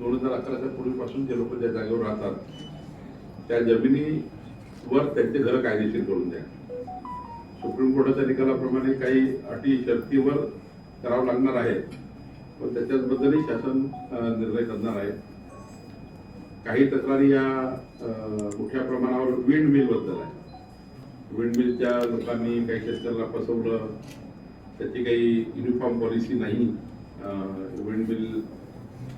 2011च्या पूर्वीपासून जे लोक ज्या जागेवर राहतात त्या जमिनीवर त्यांचे घर कायदेशीर करून द्या. सुप्रीम कोर्टाच्या निकालाप्रमाणे काही अटी शर्तीवर करावं लागणार आहे, पण त्याच्याबद्दलही शासन निर्णय करणार आहे. काही तक्रारी या मोठ्या प्रमाणावर विंड मिल बद्दल आहे. विंड मिलच्या लोकांनी काही शेतकऱ्याला फसवलं, त्याची काही युनिफॉर्म पॉलिसी नाही. विंड मिल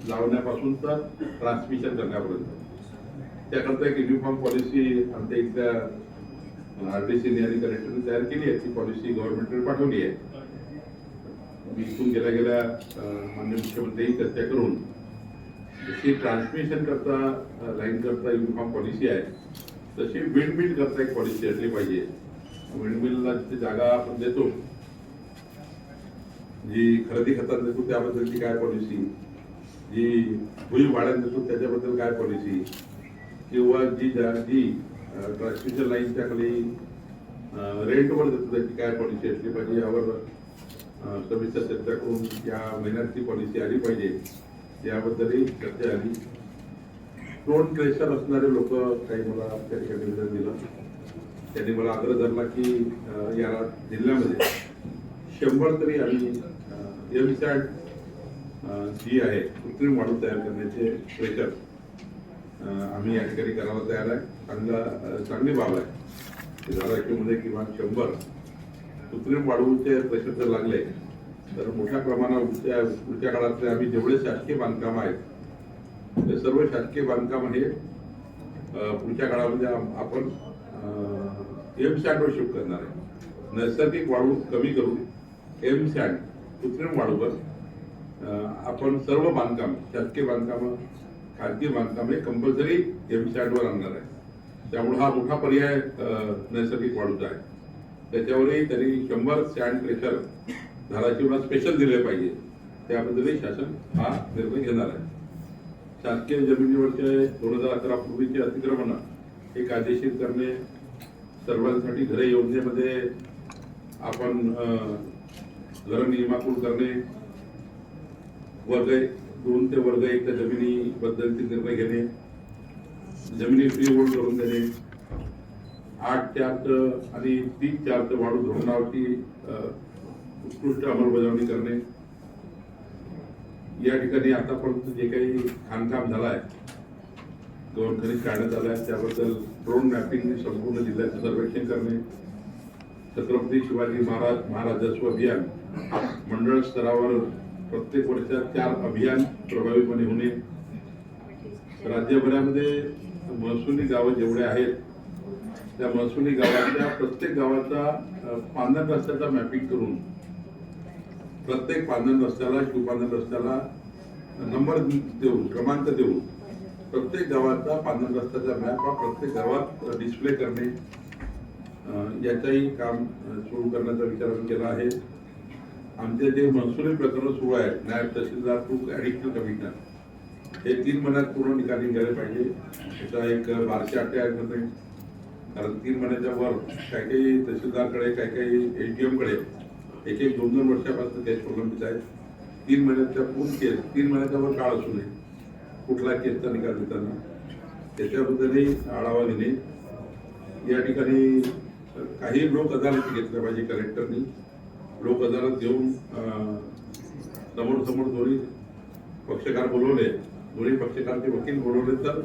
लावण्यापासून तर ट्रान्समिशन करण्यापर्यंत त्याकरता एक युनिफॉर्म पॉलिसी आमच्या इथल्या आरडीसीने आणि कलेक्टरने तयार केली आहे. ती पॉलिसी गव्हर्नमेंटकडे पाठवली आहे. मी इथून गेल्या माननीय मुख्यमंत्र्यांनी चर्चा करून जशी ट्रान्समिशन करता लाईन करता युनिफॉर्म पॉलिसी आहे तशी विंड मिल करता एक पॉलिसी असली पाहिजे. विंड मिलला जी जागा आपण देतो, जी खरेदी खतात देतो त्याबद्दलची काय पॉलिसी, जी भुई भाड्यात देतो त्याच्याबद्दल काय पॉलिसी, किंवा जी ट्रान्समिशन लाईनच्या खाली रेंटवर देतो त्याची काय पॉलिसी असली पाहिजे, यावर सविस्तर चर्चा करून या महिन्यात ती पॉलिसी आली पाहिजे याबद्दलही चर्चा झाली. स्टोन क्रेशर असणारे लोक काही मला त्या ठिकाणी निवेदन दिलं. त्यांनी मला आग्रह धरला की या जिल्ह्यामध्ये 100 तरी आम्ही एमसॅट जी आहे कृत्रिम वाळू तयार करण्याचे क्रेशर आम्ही या ठिकाणी करायला तयार आहे. चांगली बाब आहे. धाराशिवमध्ये किमान 100 कृत्रिम वाळूचे क्रेशर जर लागले तर मोठ्या प्रमाणावर पुढच्या काळातले आम्ही जेवढे शासकीय बांधकाम आहेत ते सर्व शासकीय बांधकाम हे पुढच्या काळामध्ये आपण एमसॅटवर शिफ्ट करणार आहे. नैसर्गिक वाळू कमी करून एमसॅट कृत्रिम वाळूवर आपण सर्व बांधकाम, शासकीय बांधकाम, खाजगी बांधकाम हे कंपल्सरी एमसॅटवर आणणार आहे. त्यामुळे हा मोठा पर्याय नैसर्गिक वाळूचा आहे. त्याच्यावरही तरी 100 सॅन्ड क्रेशर धाराशिवला स्पेशल दिले पाहिजे, त्याबद्दलही शासन हा निर्णय घेणार आहे. शासकीय जमिनीवरचे 2011 पूर्वीचे अतिक्रमण हे कायदेशीर करणे, सर्वांसाठी घरे योजनेमध्ये आपण घर नियमाकुल करणे, वर्ग 2 ते वर्ग 1 च्या जमिनीबद्दलचे निर्णय घेणे, जमिनी फ्री होल्ड करून देणे, 8-4 आणि 3-4 वाढू धोरणावरची उत्कृष्ट अंमलबजावणी करणे. या ठिकाणी आतापर्यंत जे काही खाणकाम झालं आहे, गौण खनिज काढण्यात आलं आहे, त्याबद्दल ड्रोन मॅपिंग संपूर्ण जिल्ह्याचं सर्वेक्षण करणे, छत्रपती शिवाजी महाराज राजस्व अभियान मंडळ स्तरावर प्रत्येक वर्षात 4 अभियान प्रभावीपणे होणे, राज्यभरामध्ये महसुली गावं जेवढे आहेत त्या महसुली गावाच्या प्रत्येक गावाचा पांधन रस्त्याचा मॅपिंग करून प्रत्येक पांधन रस्त्याला, शिवपांधन रस्त्याला नंबर देऊन, क्रमांक देऊन प्रत्येक गावाचा पांधन रस्त्याचा मॅप हा प्रत्येक गावात डिस्प्ले करणे, याचाही काम सुरू करण्याचा विचार आम्ही केला आहे. आमचे जे महसुली प्रकरण सुरू आहे, नायब तहसीलदार टू ॲडिशनल कमिशनर, हे 3 महिन्यात पूर्ण निकाली निघाले पाहिजे. त्याचा एक बारशे अट्टे करणे, कारण 3 महिन्याच्या वर काही तहसीलदारकडे, काही एसडीएमकडे 1-2 वर्षापासून केस प्रलंबित आहेत. 3 महिन्याच्या पूर्ण केस, 3 महिन्याच्या वर काळ असू नये कुठला केसचा निकाल देताना, त्याच्याबद्दलही आढावा घेणे. या ठिकाणी काही लोक अदालती घेतल्या पाहिजे. कलेक्टरनी लोक अदालत घेऊन समोर दोन्ही पक्षकार बोलवले, दोन्ही पक्षकारचे वकील बोलवले तर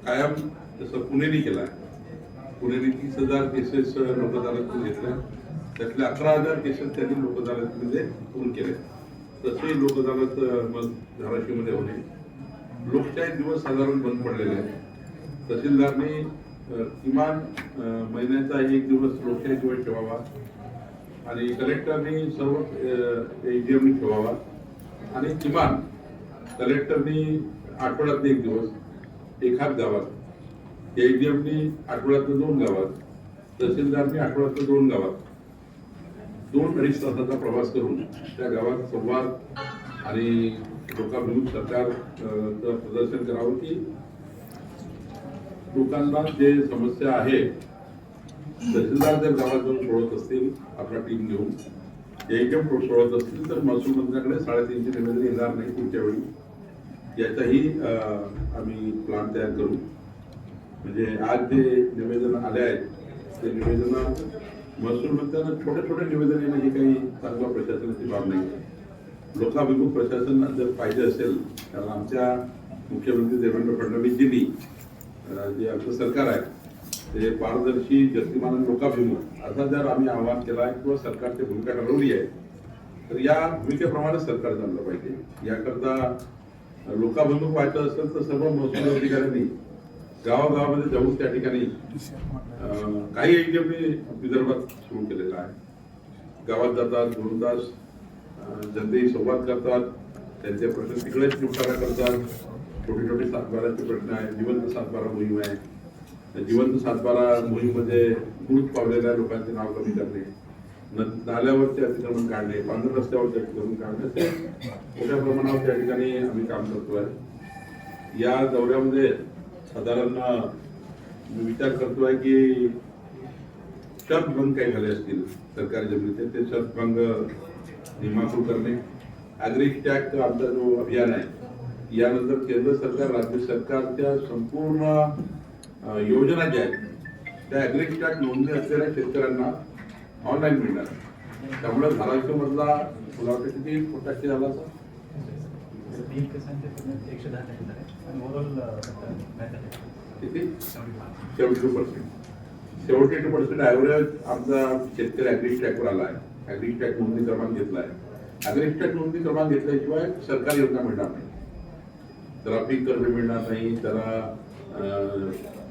कायम जसं पुणेनी केला आहे. पुणेने 30,000 केसेस लोक अदालतीमध्ये घेतल्या, त्यातल्या 11,000 केसेस त्यांनी लोक अदालतीमध्ये पूर्ण केले. तसे लोक अदालत मग धाराशिवमध्ये होणे. लोकशाही दिवस साधारण बंद पडलेले आहेत. तहसीलदारने किमान महिन्याचा 1 दिवस लोकशाही दिवस ठेवावा आणि कलेक्टरनी सर्व एजीएमनी ठेवावा आणि किमान कलेक्टरनी आठवड्यात 1 दिवस एखाद गावात, एजीएमनी आठवड्यात 2 गावात, तहसीलदारनी आठवड्यात 2 गावात 2-2.5 तासाचा प्रवास करून त्या गावात संवाद आणि लोकाभिमुख सरकारचं प्रदर्शन करावं की लोकांना जे समस्या आहे तहसीलदार जर गावात जाऊन सोडत असतील आपला टीम घेऊन, एजीएम सोडत असतील तर महसूल मंत्र्याकडे 3.5चे निवेदन येणार नाही पुढच्या वेळी. याचाही आम्ही प्लान तयार करू. म्हणजे आज जे निवेदन आले आहेत ते निवेदन महसूल मंत्र्यांना छोटे छोटे निवेदन येणं ही काही चांगल्या प्रशासनाची बाब नाही. लोकाभिमुख प्रशासन जर पाहिजे असेल तर आमच्या मुख्यमंत्री देवेंद्र फडणवीसजींनी जे आमचं सरकार आहे ते पारदर्शी, गतिमान आणि लोकाभिमुख असा जर आम्ही आवाहन केला आहे किंवा सरकारची भूमिका ठरवली आहे तर या भूमिकेप्रमाणे सरकार चाललं पाहिजे. याकरता लोकाभिमुख व्हायचं असेल तर सर्व महसूल अधिकाऱ्यांनी गावागावामध्ये जाऊन त्या ठिकाणी काही आयडियाने विदर्भात सुरू केलेला आहे. गावात जातात, 2 तास जनतेशी संवाद करतात, त्यांचे प्रश्न तिकडेच निपटारा करतात. छोटे छोटे सातबाराचे प्रश्न आहेत, जिवंत सातबारा मोहीम आहे. जिवंत सातबारा मोहीममध्ये मृत पावलेल्या लोकांचे नाव कमी करणे, नाल्यावरचे अतिक्रमण काढणे, पांढर रस्त्यावरचे अतिक्रमण काढणे असे मोठ्या प्रमाणावर त्या ठिकाणी आम्ही काम करतोय. या दौऱ्यामध्ये साधारण मी विचार करतोय की शर्त भंग काही झाले असतील सरकारी जमिनीचे, ते शर्त भंग नियमाकूल करणे. ॲग्री टॅग आमचा जो अभियान आहे यानंतर केंद्र सरकार, राज्य सरकारच्या संपूर्ण योजना ज्या आहेत त्या ॲग्री टॅग नोंदणी असलेल्या शेतकऱ्यांना ऑनलाईन मिळणार. त्यामुळे धाराशिवमधला मला वाटतं किती टक्के झाला असा 72% ॲव्हरेज आमचा शेतकरी ॲग्री टॅगवर आला आहे. ॲग्री टॅग नोंदणी क्रमांक घेतला आहे. ॲग्री टॅग नोंदणी क्रमांक घेतल्याशिवाय सरकारी योजना मिळणार नाही. त्याला पीक कर्ज मिळणार नाही, त्याला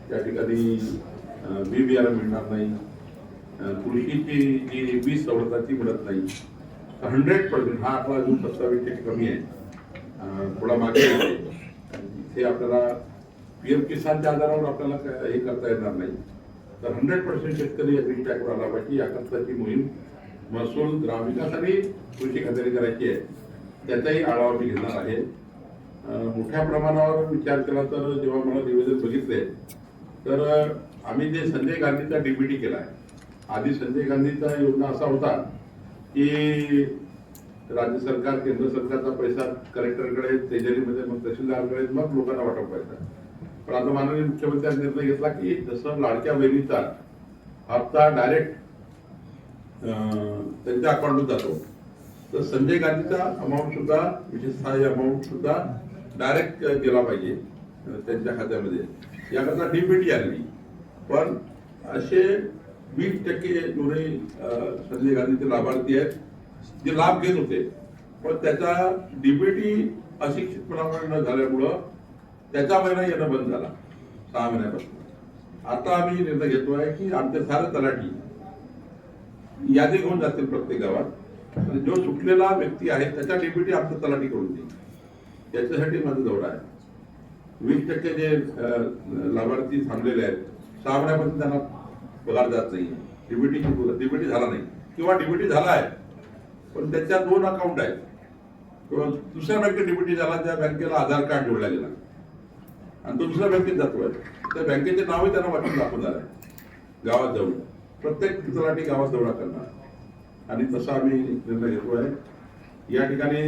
त्या ठिकाणी बी बियाणं मिळणार नाही, कृषीची जी वीज सवलत आहे ती मिळत नाही. 100% हा आकडा अजून 27% कमी आहे, थोडा मागे आहे. इथे आपल्याला PM किसानच्या आधारावर आपल्याला हे करता येणार नाही. तर 100% शेतकरी ॲग्री टॅगवर आला पाहिजे. याकरताची मोहीम महसूल, ग्रामविकास आणि कृषी खात्याने करायची आहे. त्याचाही आढावा मी घेणार आहे. मोठ्या प्रमाणावर विचार केला तर जेव्हा मला निवेदन बघितले तर आम्ही जे संजय गांधीचा DBT केला आहे. आधी संजय गांधीचा योजना असा होता की राज्य सरकार, केंद्र सरकारचा पैसा कलेक्टरकडे, तिजोरीमध्ये, मग तहसीलदारकडे, मग लोकांना वाटप व्हायचा. पण आता माननीय मुख्यमंत्र्यांनी निर्णय घेतला की जसं लाडक्या बहिणीचा हप्ता डायरेक्ट त्यांच्या अकाउंटमध्ये जातो तर संजय गांधीचा अमाऊंट सुद्धा, विशेषतः अमाऊंट सुद्धा डायरेक्ट गेला पाहिजे त्यांच्या खात्यामध्ये. याकरता DBT आली. पण असे 20% जुने संजय गांधीचे लाभार्थी आहेत जे लाभ घेत होते, पण त्याचा DBT अशिक्षितपणामुळे न झाल्यामुळं त्याचा महिना येणं बंद झाला 6 महिन्यापासून. आता आम्ही निर्णय घेतोय की आमचे सारे तलाठी यादी घेऊन जातील प्रत्येक गावात आणि जो सुटलेला व्यक्ती आहे त्याचा DBT आमच्या तलाठी करून देईल. त्याच्यासाठी माझा दौरा आहे. 20% जे लाभार्थी थांबलेले आहेत 6 महिन्यापासून त्यांना पगार जात नाही, DBT झाला नाही किंवा DBT झाला आहे पण त्याच्या 2 अकाउंट आहेत किंवा दुसऱ्या बँकेत DBT झाला, त्या बँकेला आधार कार्ड जोडला गेला आणि तो दुसऱ्या बँकेत जातोय. त्या बँकेचे नावही त्यांना वाटून दाखवणार आहे. गावात जाऊन प्रत्येक तलाठी गावात दौरा करणार आणि तसा आम्ही निर्णय घेतोय. या ठिकाणी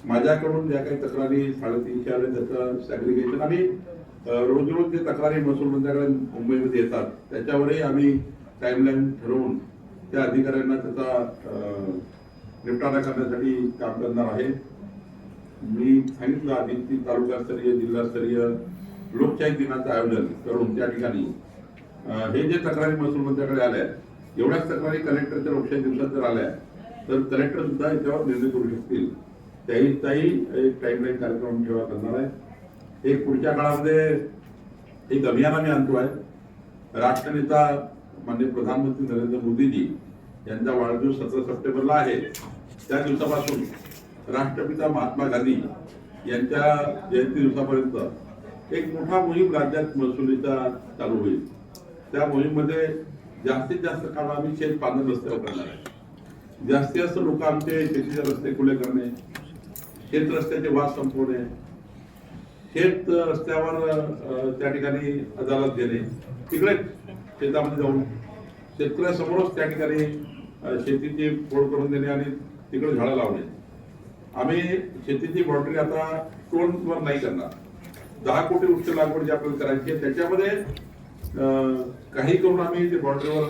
माझ्याकडून ज्या काही तक्रारी 350 आले त्याचं सॅग्रिगेशन आणि रोज रोज जे तक्रारी महसूल मंत्र्याकडे मुंबईमध्ये येतात त्याच्यावरही आम्ही टाइमलाईन ठरवून त्या अधिकाऱ्यांना त्याचा निपटारा करण्यासाठी काम करणार आहे. मी सांगितलं आधी की तालुकास्तरीय, जिल्हास्तरीय लोकशाही दिनाचं आयोजन करून त्या ठिकाणी हे जे तक्रारी महसूल मंत्र्याकडे आल्या, एवढ्याच तक्रारी कलेक्टरच्या लोकशाही दिवसात जर आल्या तर कलेक्टर सुद्धा याच्यावर निर्णय करू शकतील. त्याही एक टाइमलाईन कार्यक्रम ठेवा करणार आहे. एक पुढच्या काळामध्ये एक अभियान आम्ही आणतो आहे. राष्ट्रनेता माननीय प्रधानमंत्री नरेंद्र मोदीजी यांचा वाढदिवस 17 सप्टेंबरला आहे. त्या दिवसापासून राष्ट्रपिता महात्मा गांधी यांच्या जयंती दिवसापर्यंत एक मोठा मोहीम राज्यात महसुलीचा चालू होईल. त्या मोहीममध्ये जास्तीत जास्त काम आम्ही शेत पांढर रस्त्यावर करणार आहे. जास्तीत जास्त लोक आमचे शेतीचे रस्ते खुले करणे, शेत रस्त्याचे वाद संपवणे, शेत रस्त्यावर त्या ठिकाणी अदालत घेणे, तिकडे शेतामध्ये जाऊन शेतकऱ्यासमोरच त्या ठिकाणी शेतीची फोड करून देणे आणि तिकडे झाडं लावणे. आम्ही शेतीची बाउंड्री आता स्टोनवर नाही करणार. 10 कोटी वृक्ष लागवड जी आपल्याला करायची आहे त्याच्यामध्ये काही करून आम्ही ते बॉर्डरवर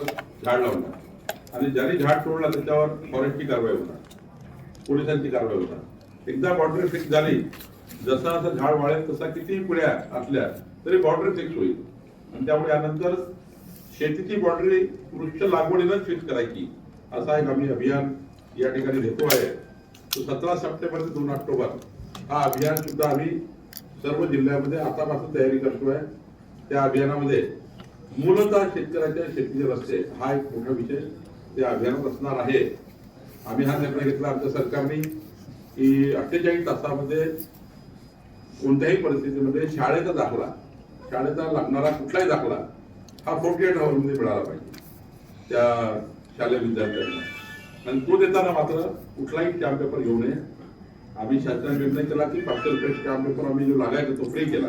झाड लावणार आणि ज्याने झाड तोडला त्याच्यावर फॉरेस्टची कारवाई होणार, पोलिसांची कारवाई होणार. एकदा बॉर्डर फिक्स झाली, जसा जसा झाड वाढेल तसा कितीही पिढ्या असल्या तरी बॉर्डर फिक्स होईल. आणि त्यामुळे यानंतर शेतीची बाउंड्री वृक्ष लागवडीनंच फिक्स करायची असा एक आम्ही अभियान या ठिकाणी घेतो आहे. तो 17 सप्टेंबर ते 2 ऑक्टोबर हा अभियान सुद्धा आम्ही सर्व जिल्ह्यामध्ये आतापासून तयारी करतोय. त्या अभियानामध्ये मूलतः शेतकऱ्याच्या शेतीचे रस्ते हा एक मोठा विषय त्या अभियानात असणार आहे. आम्ही हा निर्णय घेतला आमच्या सरकारने की 48 तासामध्ये कोणत्याही परिस्थितीमध्ये शाळेचा लागणारा कुठलाही दाखला हा 48 आवर्समध्ये मिळाला पाहिजे त्या शालेय विद्यार्थ्यांना. आणि तो देताना मात्र कुठलाही स्टॅम्प पेपर घेऊ नये. आम्ही शासनाने निर्णय केला की 500 रुपये स्टॅम्प पेपर आम्ही जो लागायचा तो फ्री केला.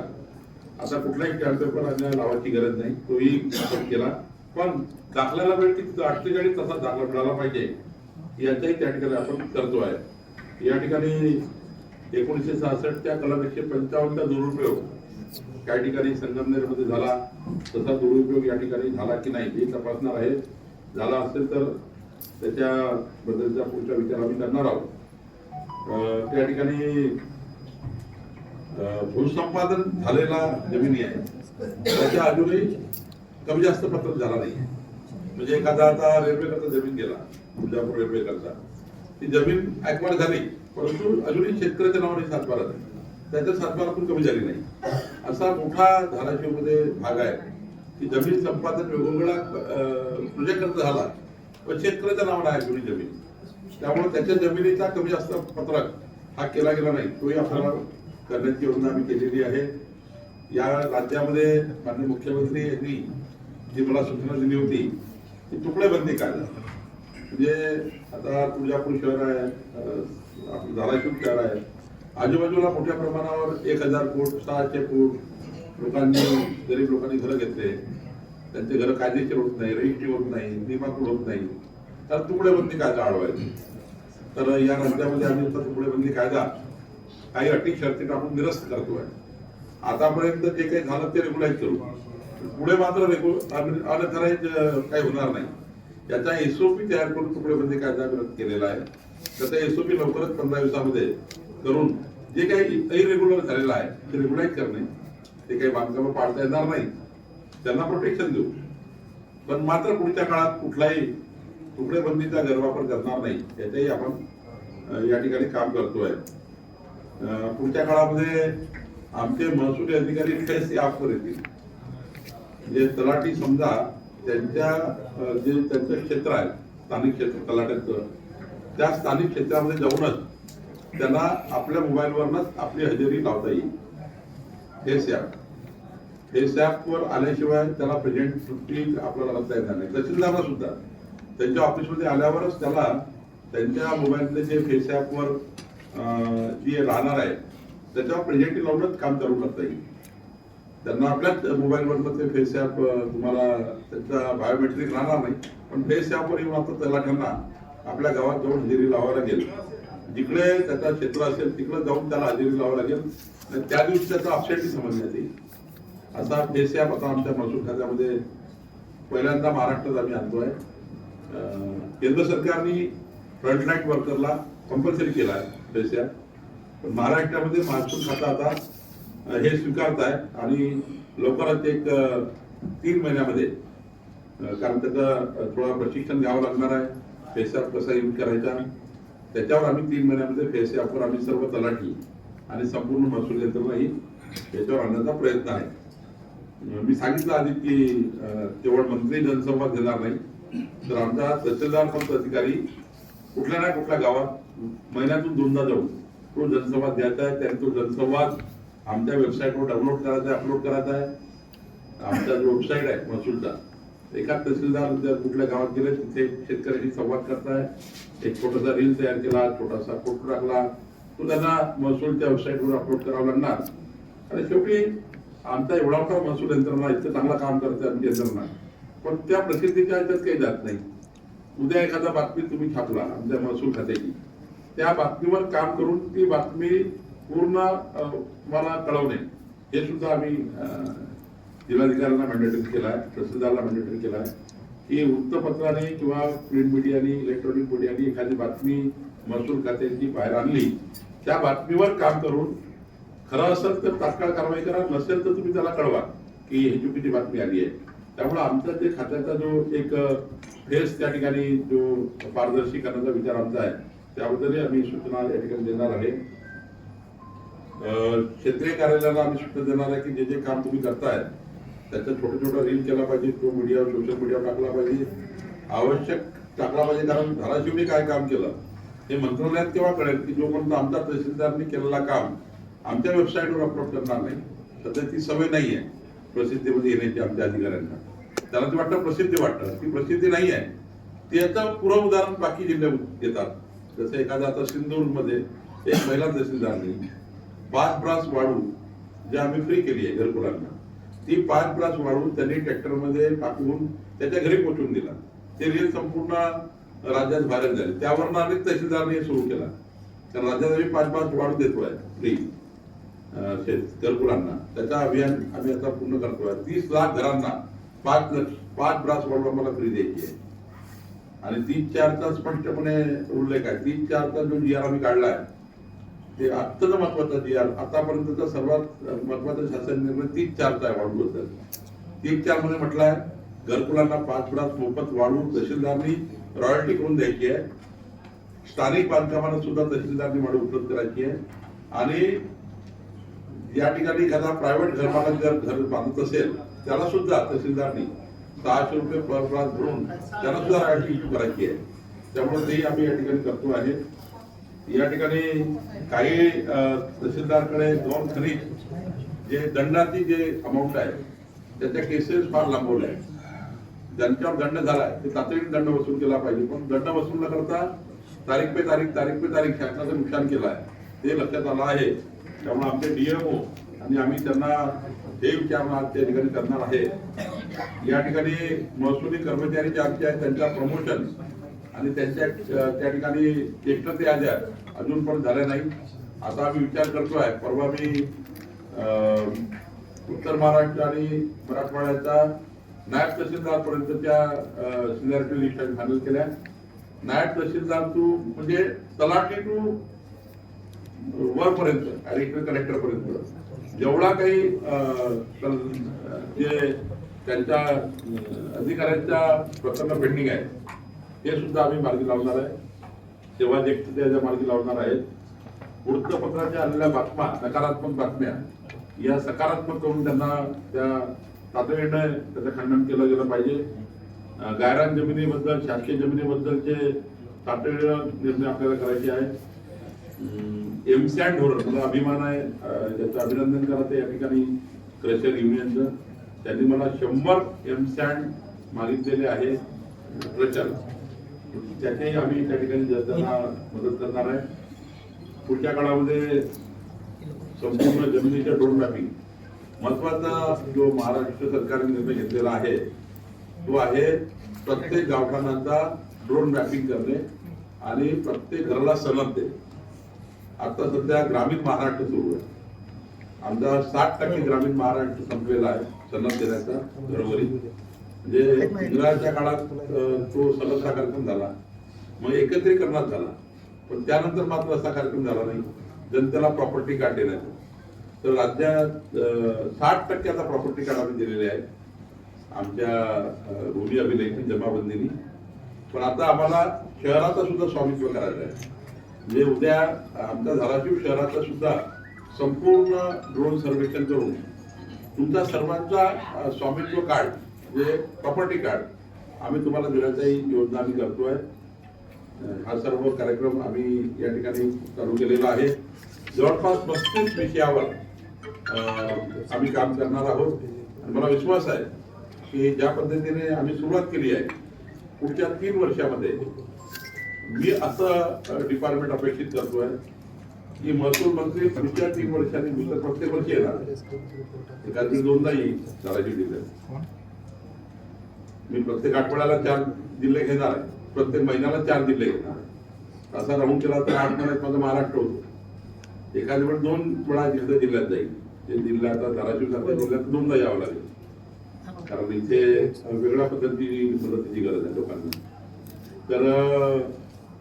आता कुठलाही स्टॅम्प पेपर लावायची गरज नाही, तोही आपण केला. पण दाखल्याला वेळ किती 48 तासात दाखला मिळाला पाहिजे याच्याही त्या ठिकाणी आपण करतो आहे. या ठिकाणी 1966च्या कलम 155चा दुरुपयोग काही ठिकाणी संगमनेरमध्ये झाला, तसा दुरुपयोग या ठिकाणी झाला की नाही हे तपासणार आहे. झाला असेल तर त्याच्याबद्दलचा पुढचा विचार आम्ही करणार आहोत. त्या ठिकाणी भूसंपादन झालेला जमिनी आहे त्याच्या अजूनही कमी जास्त पत्र झाला नाही. म्हणजे एखादा आता रेल्वे करता जमीन गेला, तुळजापूर रेल्वे करता ती जमीन ऍक्वायर झाली परंतु अजूनही शेतकऱ्याच्या नावाने सातबारा झाली, त्याच्या सातबारा पण कमी झाली नाही. असा मोठा धाराशिवमध्ये भाग आहे की जमीन संपादन वेगवेगळा प्रोजेक्ट करता झाला पण शेतकऱ्याच्या नावाने आहे जुनी जमीन. त्यामुळे त्याच्या जमिनीचा कमी जास्त पत्रक हा केला गेला नाही, तोही आपल्याला करण्याची योजना आम्ही केलेली आहे. या राज्यामध्ये माननीय मुख्यमंत्री यांनी जी मला सूचना दिली होती की तुकडेबंदी कायदा, म्हणजे आता तुळजापूर शहर आहे, आपलं धाराशिव शहर आहे, आजूबाजूला मोठ्या प्रमाणावर 1000 फूट 600 फूट लोकांनी, गरीब लोकांनी घरं घेतले. त्यांचे घरं कायदेशीर होत नाही, रजिस्ट्री होत नाही, नियमाकुल होत नाही, तर तुकडेबंदी कायदा अडवायचा. तर या राज्यामध्ये आम्ही आता तुकडेबंदी कायदा काही अटी शर्ती टाकून निरस्त करतोय. आतापर्यंत जे काही झालं ते रेग्युलाइज करू, पुढे मात्र अनथराईज काही होणार नाही. याचा एसओपी तयार करून तुकडेबंदी कायदा केलेला आहे. त्याचा एसओपी लवकरच 15 दिवसामध्ये करून जे काही इरेग्युलर झालेलं आहे ते रेग्युलाइज करणे, ते काही बांधकामं पाडता येणार नाही त्यांना प्रोटेक्शन देऊ. पण मात्र पुढच्या काळात कुठलाही तुकडेबंदीचा गैरवापर करणार नाही याच्याही आपण या ठिकाणी काम करतोय. पुढच्या काळामध्ये आमचे महसुली अधिकारी फेस ॲपवर येतील. जे तलाठी समजा त्यांच्या जे त्यांचं क्षेत्र आहे स्थानिक क्षेत्र तलाट्याचं, त्या स्थानिक क्षेत्रामध्ये जाऊनच त्यांना आपल्या मोबाईलवरच आपली हजेरी लावता येईल. फेस ॲपवर आल्याशिवाय त्याला प्रेझेंट सुट्टी आपल्याला लावता येणार नाही. तहसीलदारला सुद्धा त्यांच्या ऑफिसमध्ये आल्यावरच त्याला त्यांच्या मोबाईलचे जे फेस ॲपवर जी राहणार आहे त्याच्यावर प्रेझेंटी लावूनच काम चालू करता येईल. त्यांना आपल्याच मोबाईलवरनं ते फेस ॲप तुम्हाला त्यांचा बायोमेट्रिक राहणार नाही, पण फेस ॲपवर येऊन आता त्याला त्यांना आपल्या गावात जाऊन हजेरी लावावी लागेल. जिकडे त्याचा क्षेत्र असेल तिकडे जाऊन त्याला हजेरी लावावी लागेल आणि त्या दिवशी त्याचा अपसेटही समजण्यात येईल. असा फेस ॲप आता आमच्या महसूल खात्यामध्ये पहिल्यांदा महाराष्ट्रात आम्ही आणतोय. केंद्र सरकारने फ्रंटलाईन वर्करला कंपल्सरी केला आहे फेस ॲप, पण महाराष्ट्रामध्ये महसूल खाता आता हे स्वीकारत आहे आणि लवकरच एक 3 महिन्यामध्ये, कारण त्याचं थोडा प्रशिक्षण घ्यावं लागणार आहे फेस ॲप कसा यूज करायचा, त्याच्यावर आम्ही 3 महिन्यामध्ये फेस ॲपवर आम्ही सर्व तलाठी आणि संपूर्ण महसूल यंत्रणाही याच्यावर आणण्याचा प्रयत्न आहे. मी सांगितलं आधी की केवळ मंत्री जनसंवाद देणार नाही, तर आमचा तहसीलदार फक्त अधिकारी कुठल्या ना कुठल्या गावात महिन्यातून 2दा जाऊन तो जनसंवाद द्यायचा आहे. त्याने तो जनसंवाद आमच्या वेबसाईटवर डाउनलोड करायचा आहे, अपलोड करायचा आहे. आमचा जो वेबसाईट आहे महसूलचा, एका तहसीलदार जर कुठल्या गावात गेले तिथे शेतकऱ्यांशी संवाद करताय, एक छोटासा रील तयार केला, छोटासा फोटो टाकला, तो त्यांना महसूलच्या वेबसाईटवर अपलोड करावा लागणार. आणि शेवटी आमचा एवढा मोठा महसूल यंत्रणा, इतकं चांगलं काम करते आमची यंत्रणा, पण त्या प्रसिद्धीच्या ह्याच्यात काही जात नाही. उद्या एखादा बातमी तुम्ही छापला आमच्या महसूल खात्याची, त्या बातमीवर काम करून ती बातमी पूर्ण मला कळवणे हे सुद्धा आम्ही जिल्हाधिकाऱ्यांना मॅन्डेटरी केला आहे, तहसीलदारला मॅन्डेटरी केला आहे की वृत्तपत्राने किंवा प्रिंट मीडियाने इलेक्ट्रॉनिक मीडियाने एखादी बातमी महसूल खात्याची बाहेर आणली, त्या बातमीवर काम करून खरं असेल तर तात्काळ कारवाई करा, नसेल तर तुम्ही त्याला कळवा की ही चुकीची बातमी आली आहे. त्यामुळे आमचा जे खात्याचा जो एक फेस त्या ठिकाणी जो पारदर्शी करण्याचा विचार आमचा आहे, त्याबद्दलही आम्ही सूचना या ठिकाणी देणार आहे. क्षेत्रीय कार्यालयाला आम्ही सूचना देणार आहे की जे जे काम तुम्ही करताय त्याचा छोटा रील केला पाहिजे, तो मीडियावर सोशल मीडियावर टाकला पाहिजे, आवश्यक टाकला पाहिजे. कारण धाराशिवने काय काम केलं हे मंत्रालयात केव्हा कळेल की जोपर्यंत आमच्या तहसीलदारने केलेला काम आमच्या वेबसाईटवर अपलोड करणार नाही. सध्या ती सवय नाही आहे प्रसिद्धीमध्ये येण्याची आमच्या अधिकाऱ्यांना. त्याला ते वाटतं प्रसिद्धी वाटतं, ती प्रसिद्धी नाही आहे. त्याचं पुरं उदाहरण बाकी जिल्हे देतात. जसं एखादा आता सिंधूरमध्ये एक महिला तहसीलदारने 5 ब्रास वाळू जे आम्ही फ्री केली आहे घरकुलांना, ती 5 ब्रास वाळू त्यांनी ट्रॅक्टरमध्ये टाकून त्याच्या घरी पोहोचून दिला. ते रील संपूर्ण राज्यात व्हायरल झाले. त्यावरून अनेक तहसीलदारांनी सुरू केला. कारण राज्यात आम्ही 5 ब्रास वाळू देतोय फ्री घरकुलांना. त्याचा अभियान आम्ही आता पूर्ण करतोय. 30 लाख घरांना 5 ब्रास वाळू आम्हाला फ्री द्यायची आहे. आणि 3-4चा स्पष्टपणे उल्लेख आहे. 3-4चा जो जी आर आम्ही काढलाय ते अत्यंत महत्वाचा जी आर, आतापर्यंतचा सर्वात महत्वाचा शासन निर्णय 3-4चा आहे वाळूबद्दल. 3-4 मध्ये म्हटलंय घरकुलांना 5 ब्रास मोफत वाळू तहसीलदारनी रॉयल्टी करून द्यायची आहे. स्थानिक बांधकामांना सुद्धा तहसीलदारनी वाळू उपलब्ध करायची आहे. आणि या ठिकाणी एखादा प्रायव्हेट घरमालक जर घर बांधत असेल त्याला सुद्धा तहसीलदारनी 600 रुपये पर ब्रास भरून त्याला सुद्धा रॉयल्टी इश्यू करायची आहे. त्यामुळे तेही आम्ही या ठिकाणी करतो आहे. या ठिकाणी काही तहसीलदारकडे 2 खनिज जे दंडाची जे अमाऊंट आहे त्याच्या केसेस फार लांबवल्या आहेत. ज्यांच्यावर दंड झालाय ते तातडीने दंड वसूल केला पाहिजे. पण दंड वसूल न करता तारीख पे तारीख शासनाचं नुकसान केलं आहे ते लक्षात आलं आहे. त्यामुळे आमचे डीएमओ आणि आम्ही त्यांना हे विचारणार त्या ठिकाणी करणार आहे. या ठिकाणी महसुली कर्मचारी जे आमचे आहेत त्यांच्या प्रमोशन आणि त्यांच्या त्या ठिकाणी ज्येष्ठते याद्या अजून पण झाल्या नाही. आता आम्ही विचार करतोय. परवा मी उत्तर महाराष्ट्र आणि मराठवाड्याचा नायब तहसीलदार पर्यंतच्या सिनियरिटी लिस्ट फायनल केल्या. नायब तहसीलदार टू म्हणजे तलाठी टू वरपर्यंत ऍडिशनल कलेक्टर पर्यंत जेवढा काही जे त्यांच्या अधिकाऱ्यांच्या प्रकरण पेंडिंग आहे ते सुद्धा आम्ही मार्गी लावणार आहे. सेवा ज्येष्ठतेच्या मार्गी लावणार आहेत. वृत्तपत्राच्या आलेल्या बातम्या, नकारात्मक बातम्या या सकारात्मक करून त्यांना त्या तातडीने त्याचं खंडन केलं गेलं पाहिजे. गायरान जमिनीबद्दल, शासकीय जमिनीबद्दलचे तातडीनं निर्णय आपल्याला करायचे आहे. एमसॅट धोरण मला अभिमान आहे, त्याचं अभिनंदन करते या ठिकाणी क्रेशर युनियनचं. त्यांनी मला 100 एमसॅट मागितलेले आहे प्रचार, त्याच्याही आम्ही त्या ठिकाणी त्यांना मदत करणार आहे. पुढच्या काळामध्ये संपूर्ण जमिनीच्या ड्रोन मॅपिंग महत्वाचा जो महाराष्ट्र सरकारने निर्णय घेतलेला आहे तो आहे प्रत्येक गावठाणाचा ड्रोन मॅपिंग करणे आणि प्रत्येक घराला सनद दे. आता सध्या ग्रामीण महाराष्ट्र सुरू आहे. आमचा 60% ग्रामीण महाराष्ट्र संपलेला आहे सनद देण्याचा घरोघरी. म्हणजे इंग्रजांच्या काळात तो सनदचा कार्यक्रम झाला, मग एकत्रीकरणात झाला, पण त्यानंतर मात्र असा कार्यक्रम झाला नाही जनतेला प्रॉपर्टी कार्ड देण्याचा. तर राज्यात 60% आता प्रॉपर्टी कार्ड आम्ही दिलेले आहे आमच्या भूमी अभिलेखी जमाबंदीनी. पण आता आम्हाला शहराचं सुद्धा स्वामित्व करायचं आहे. म्हणजे उद्या आमच्या धाराशिव शहराचं सुद्धा संपूर्ण ड्रोन सर्वेक्षण करून तुमचा सर्वांचा स्वामित्व कार्ड म्हणजे प्रॉपर्टी कार्ड आम्ही तुम्हाला देण्याचाही योजना आम्ही करतोय. हा सर्व कार्यक्रम आम्ही या ठिकाणी चालू केलेला आहे. जवळपास 35 विषयावर आम्ही काम करणार आहोत. आणि मला विश्वास आहे की ज्या पद्धतीने आम्ही सुरुवात केली आहे पुढच्या 3 वर्षामध्ये मी असं डिपार्टमेंट अपेक्षित करतोय की महसूल मंत्री पुढच्या 3 वर्षांनी दुसरं प्रत्येक वर्षी येणार, एखादी 2दा येईल धाराशिव जिल्ह्यात. मी प्रत्येक आठवड्याला 4 जिल्हे घेणार आहे, प्रत्येक महिन्याला 4 जिल्हे घेणार. असा राहून केला तर 8 महिन्यात माझा महाराष्ट्र होतो. एखाद्या वेळेस 2 वेळा जिल्हा जिल्ह्यात जाईल. जे जिल्हा आता धाराशिव सारख्या जिल्ह्यात 2दा यावं लागेल, कारण इथे वेगळ्या मदतीची गरज आहे लोकांना. तर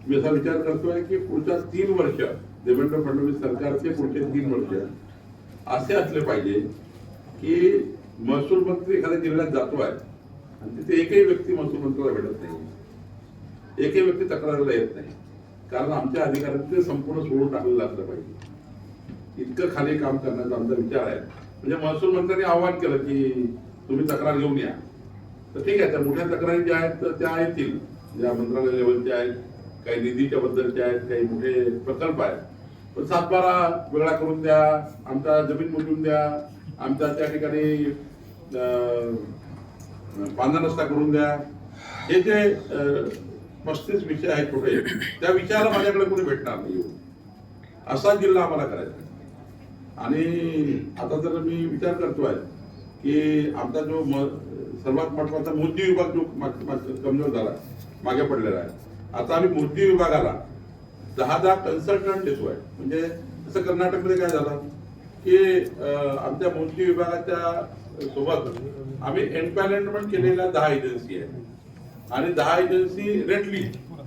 मी असा विचार करतोय की पुढच्या 3 वर्ष देवेंद्र फडणवीस सरकारचे पुढचे 3 वर्ष असे असले पाहिजे की महसूल मंत्री एखाद्या जिल्ह्यात जातोय आणि तिथे एकही व्यक्ती महसूल मंत्र्याला भेटत नाही, एकही व्यक्ती तक्रारीला येत नाही, कारण आमच्या अधिकाऱ्यांनी ते संपूर्ण सोडून टाकलेलं असलं पाहिजे. इतकं खाली काम करण्याचा आमचा विचार आहे. म्हणजे महसूल मंत्र्यांनी आवाहन केलं की तुम्ही तक्रार घेऊन या, तर ठीक आहे, त्या मोठ्या तक्रारी ज्या आहेत तर त्या येतील, ज्या मंत्रालय लेवलच्या आहेत, काही निधीच्या बद्दलच्या आहेत, काही मोठे प्रकल्प आहेत. पण 7-12 वेगळा करून द्या, आमचा जमीन मोजून द्या, आमच्या त्या ठिकाणी पांढरा रस्ता करून द्या, हे जे 35 विषय आहेत छोटे, त्या विषयाला माझ्याकडे कोणी भेटणार नाही. असा जिल्हा आम्हाला करायचा. आणि आता जर मी विचार करतोय की आमचा जो सर्वात महत्वाचा मोदी विभाग जो कमजोर झाला, मागे पडलेला आहे, आता आम्ही मोदी विभागाला 10 कन्सल्टंट देतोय. म्हणजे असं कर्नाटकमध्ये काय झालं की आमच्या मोदी विभागाच्या सोबत आम्ही एम्पॅनलमेंट केलेल्या 10 एजन्सी आहेत आणि 10 एजन्सी रेटली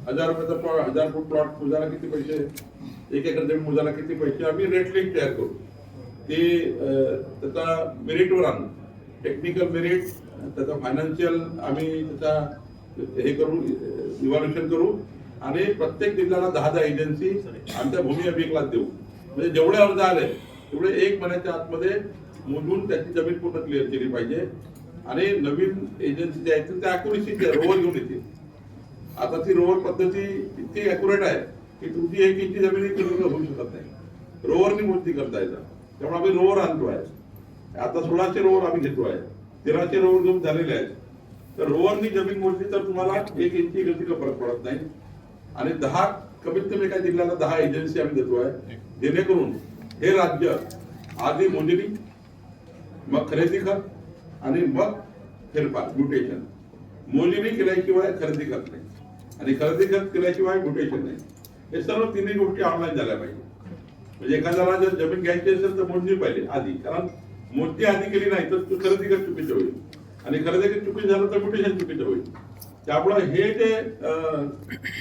1000 रुपयाचा प्लॉट, 1000 फूट प्लॉट मोजायला किती पैसे, 1 एकर जमीन मोजायला किती पैसे, आम्ही रेट लिस्ट तयार करू. ते त्याचा मेरिटवर आणू, टेक्निकल मेरिट, त्याचा फायनान्शियल आम्ही त्याचा हे करू, इव्हॅल्युएशन करू आणि प्रत्येक जिल्ह्याला 10 एजन्सी आमच्या भूमी अभिलेखाला देऊ. म्हणजे जेवढे अर्ज आले तेवढे 1 महिन्याच्या आतमध्ये मोजून त्याची जमीन पूर्ण क्लिअर केली पाहिजे. आणि नवीन एजन्सी ज्या आहेत त्या अॅक्युरेसी रोवर घेऊन येतील. आता ती रोवर पद्धती इतकी अॅक्युरेट आहे की तुमची 1 इंची जमीन होऊ शकत नाही, रोवरनी मोजणी करता येतं. त्यामुळे आम्ही रोवर आणतो आहे. आता 1600 रोवर आम्ही घेतो आहे, 1300 रोवर घेऊन झालेले आहेत. तर रोवरनी जमीन मोजली तर तुम्हाला 1 इंची गतीला फरक पडत नाही. आणि 10 कमीत कमी एका जिल्ह्याला 10 एजन्सी आम्ही देतो आहे, जेणेकरून हे राज्य आधी मोजणी, मग खरेदी खत आणि मग फेरफार म्युटेशन. मोजणी केल्याशिवाय खरेदी खत नाही आणि खरेदी खत केल्याशिवाय म्युटेशन नाही. हे सर्व 3ही गोष्टी ऑनलाईन झाल्या पाहिजे. म्हणजे एखाद्याला जर जमीन घ्यायची असेल तर मोजणी पाहिजे आधी, कारण मोजणी आधी केली नाही तर खरेदी खत चुकीचं होईल आणि खरेदी खत चुकीचं झालं तर म्युटेशन चुकीचं होईल. त्यामुळे हे जे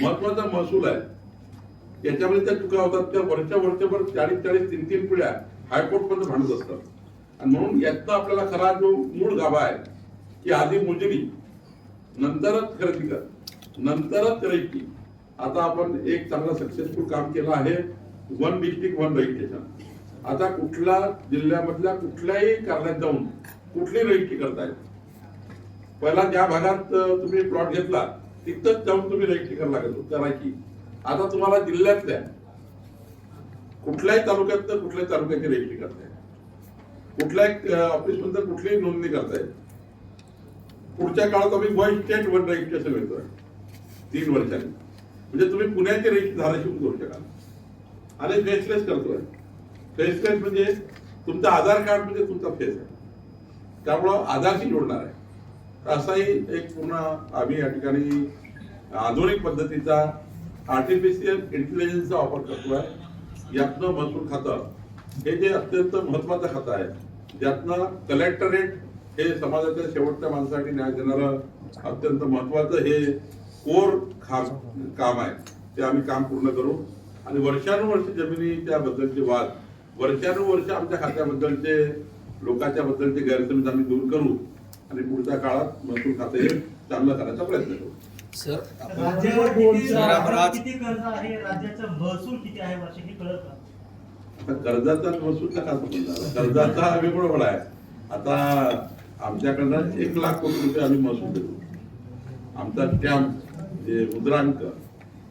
महत्वाचा महसूल आहे याच्यामध्ये त्या चुका होतात, त्या वर्षभर 40 3 पिढ्या हायकोर्ट मध्ये भांडत असतात. आणि म्हणून यातनं आपल्याला खरा जो मूळ गाभा आहे की आधी मोजणी, नंतरच खरेदी कर, नंतरच रजिस्ट्री. आता आपण एक चांगला सक्सेसफुल काम केलं आहे, 1 डिस्ट्रिक्ट 1 रजिस्ट्रेशन. आता कुठल्या जिल्ह्यामधल्या कुठल्याही कार्यालयात जाऊन कुठली रजिस्ट्री करताय, पहिला ज्या भागात तुम्ही प्लॉट घेतला तिथंच जाऊन तुम्ही रजिस्ट्री करायची. आता तुम्हाला जिल्ह्यातल्या कुठल्याही तालुक्यात कुठल्याही तालुक्याची रजिस्ट्री करताय, कुठल्याही ऑफिस मध्ये कुठलीही नोंदणी करताय. पुढच्या काळात आम्ही 1 स्टेट 1 रजिस्ट्रेशन येतोय 3 वर्षांनी. म्हणजे तुम्ही पुण्याची रजिस्ट्री धाराशिव करू शकाल. आणि फेसलेस करतोय. फेसलेस म्हणजे तुमचं आधार कार्ड म्हणजे तुमचा फेस आहे, त्यामुळं आधारशी जोडणार आहे. असाही एक पूर्ण आम्ही या ठिकाणी आधुनिक पद्धतीचा आर्टिफिशियल इंटेलिजन्सचा वापर करतोय. यातनं महसूल खातं हे जे अत्यंत महत्वाचं खातं आहे, ज्यातनं कलेक्टरेट हे समाजाच्या शेवटच्या माणसासाठी न्याय देणारं अत्यंत महत्वाचं हे कोर काम आहे, ते आम्ही काम पूर्ण करू. आणि वर्षानुवर्ष जमिनीच्या बद्दलचे वाद, वर्षानुवर्ष आमच्या खात्याबद्दलचे लोकांच्या बद्दलचे गैरसमज आम्ही दूर करू आणि पुढच्या काळात महसूल खाते हे चांगलं करायचा प्रयत्न करू. सर, राज्यावर किती कर्ज आहे, राज्याचा महसूल किती आहे वार्षिक, हे कळत का? आता कर्जाचा महसूल का समजणार, कर्जाचा वेगळं आहे. आता आमच्याकडनं 1 लाख कोटी रुपये आम्ही महसूल देतो. आमचा स्टॅम्प जे मुद्रांक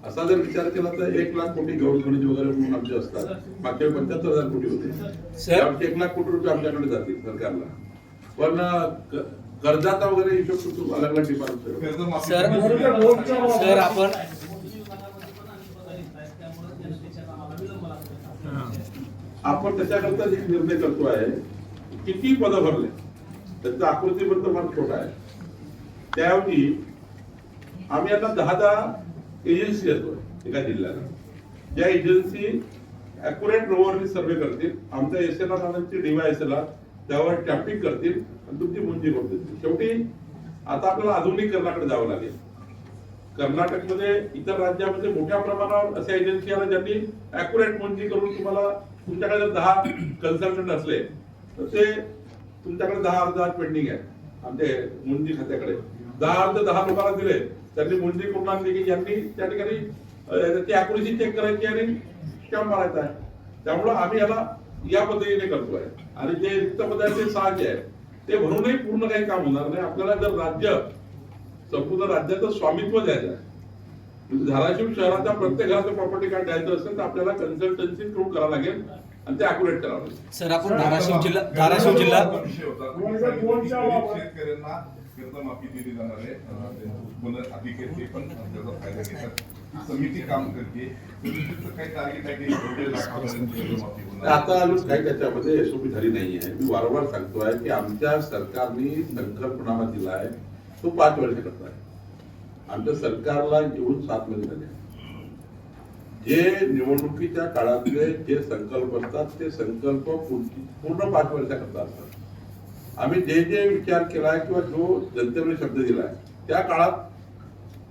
असा जर विचार केला तर 1 लाख कोटी गौरखनिज वगैरे म्हणून आमचे असतात. मागच्या 75,000 कोटी होते, त्यामुळे 1 लाख कोटी रुपये आमच्याकडे जातील सरकारला. पण कर्जाचा वगैरे हिशोब अलग अलग डिपार्टमेंट. सर आपण त्याच्याकरता एक निर्णय करतो आहे, किती पदं भरले त्याचा आकृतीबद्ध फार छोटा आहे. त्याऐवजी आम्ही आता 10 एजन्सी देतोय एका जिल्ह्याला, ज्या एजन्सी अॅक्युरेट रोवरनी सर्वे करतील, आमच्या एसएलआर डिवायसला त्यावर टॅपिंग करतील आणि तुमची मुंजी करून देतील. शेवटी आता आपल्याला आधुनिकीकरणाकडे जावं लागेल. कर्नाटकमध्ये इतर राज्यामध्ये मोठ्या प्रमाणावर अशा एजन्सी आल्या ज्यांनी अॅक्युरेट मुंजी करून तुम्हाला, तुमच्याकडे जर 10 कन्सल्टंट असले तर ते तुमच्याकडे 10 अर्ज पेंडिंग आहे आमच्या मुंजी खात्याकडे, 10 अर्ज 10 लोकांना दिले, त्यांनी मुंजी करून आणली की यांनी त्या ठिकाणी त्याची अॅक्युरेसी चेक करायची आणि स्टॅम्प मारायचा आहे. त्यामुळं आम्ही याला या पद्धतीने करतोय आणि जे रिक्त पद आहे ते साहजिक आहे, ते भरूनही पूर्ण काही काम होणार नाही. आपल्याला जर राज्य संपूर्ण राज्याचं स्वामित्व द्यायचं आहे, म्हणजे धाराशिव शहराच्या प्रत्येक घराचं प्रॉपर्टी कार्ड द्यायचं असेल तर आपल्याला कन्सल्टन्सी थ्रू करावं लागेल आणि ते अॅक्युरेट करावं लागेल. सर, आपण धाराशिव जिल्हा विषय होता. शेतकऱ्यांना कर्जमाफी दिली जाणार आहे, अधिकारी पण त्याचा फायदा घेतात. समिती काम करते, समितीचं काही टार्गेट आहे की 2 लाखापर्यंत कर्जमाफी होणार. आता अजून काही त्याच्यामध्ये एसओपी झाली नाहीये. मी वारंवार सांगतोय की आमच्या सरकारने संकल्पनामा दिलाय तो 5 वर्ष करताय. आमच्या सरकारला येऊन 7 महिने झाले. जे निवडणुकीच्या काळातले जे संकल्प असतात ते संकल्प पूर्ण 5 वर्षाकरता असतात. आम्ही जे जे विचार केलाय किंवा जो जनतेने शब्द दिलाय त्या काळात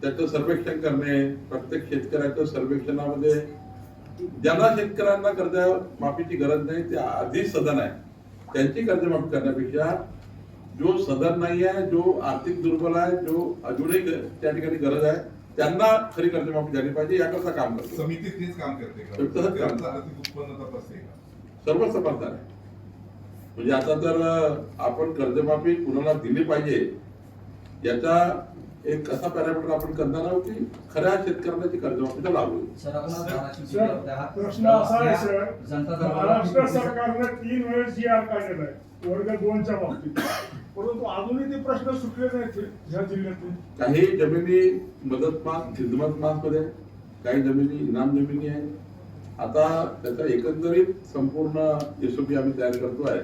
त्याचं सर्वेक्षण करणे, प्रत्येक शेतकऱ्याच्या सर्वेक्षणामध्ये ज्यांना शेतकऱ्यांना कर्जमाफीची गरज नाही ते आधीच सदन आहे, त्यांची कर्जमाफी करण्यापेक्षा जो सदन नाही आहे, जो आर्थिक दुर्बल आहे, जो अजूनही त्या ठिकाणी गरज आहे, त्यांना खरी कर्जमाफी झाली पाहिजे याकरता काम करतो. समिती तेच काम करते का? तसंच काम. त्यांचं आर्थिक उत्पन्न तपासते का? सर्व समजदार आहे. म्हणजे आता जर आपण कर्जमाफी कुणाला दिली पाहिजे याचा एक असा पॅरामीटर आपण करणार आहोत की खऱ्या शेतकऱ्यांची कर्जमाफीचा लाभ होईल. प्रश्न असा आहे सर, महाराष्ट्र सरकारने 3 वेळेस GR काढलेला आहे वर्ग 2च्या बाबतीत, परंतु अजूनही ते प्रश्न सुटले नाहीत ह्या जिल्ह्यातून. काही जमिनी मदत मास, खिदमत मास मध्ये, काही जमिनी इनाम जमिनी आहे. आता त्याचा एकंदरीत संपूर्ण एसओपी आम्ही तयार करतोय,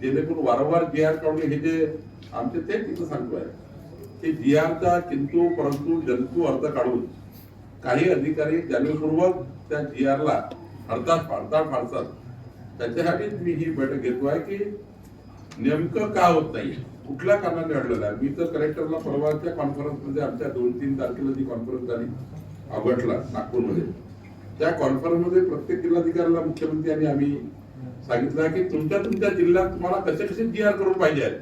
जेणेकरून वारंवार GR काढणे हे जे आमचे ते तिथं सांगतोय की GRचा किंतु परंतु जंतू अर्थ काढून काही अधिकारी जाणीवपूर्वक त्या GRला फाडतात. त्याच्यासाठीच मी ही बैठक घेतोय की नेमकं का होत नाही, कुठल्या कारणाने अडलेलं आहे. मी तर कलेक्टरला परवाच्या कॉन्फरन्समध्ये आमच्या 2-3 तारखेला जी कॉन्फरन्स झाली ऑगस्टला नागपूरमध्ये, त्या कॉन्फरन्समध्ये प्रत्येक जिल्हाधिकाऱ्याला, मुख्यमंत्री आणि आम्ही सांगितलं की तुमच्या जिल्ह्यात तुम्हाला कसे GR करून पाहिजे आहेत.